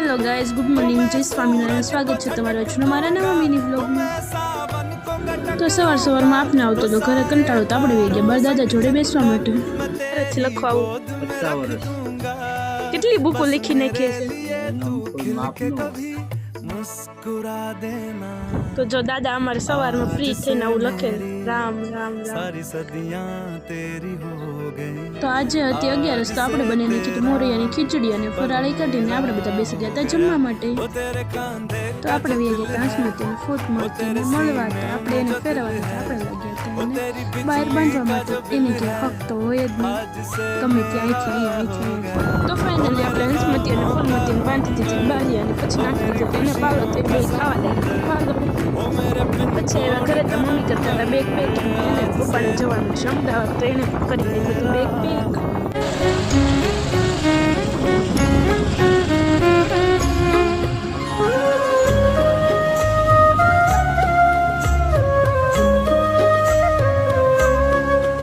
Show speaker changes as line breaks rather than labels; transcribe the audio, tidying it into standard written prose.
Hello guys, good morning, जय स्वामीनारायण। स्वागत है तमारो આજનો મારા નવા મિની વ્લોગમાં। તો સવારમાં આપને આવતો તો ઘરે કંટાળો તો આપણે વહી ગયા બાર દાદા જોડે બેસવા માટે। ઘરેથી લખવા આવું કેટલી બુકો લખી નાખી છે। તો જો દાદા અમારે સવારમાં ફ્રી થઈને આવું લખે રામ રામ રામ। તો આજે હતી 11 તો આપણે બને નાખી મોરૈયાની ખીચડી અને ફરાળી કાઢીને આપણે બધા બેસી ગયા હતા જમવા માટે। તો આપણે વી ગયા ટ્રાન્સમિટને ફોટ મળતીને મળવા હતા, આપણે એને ફેરવવા હતા, આપણે લાગ્યા હતા અને બહાર બાંધવા માટે એની જે હક તો હોય જ નહીં, ગમે ત્યાં અહીંથી તો ફાઇનલી આપણે હંસમતી અને ફૂલમતીને બાંધી દીધી બારી અને પછી નાખી દીધું એને પાલો તો બે ખાવા દે પછી એવા ઘરે તો મમ્મી કરતા હતા બેગ એને પપ્પાને જવાનું છે અમદાવાદ, તો એને કરી દીધું બેગ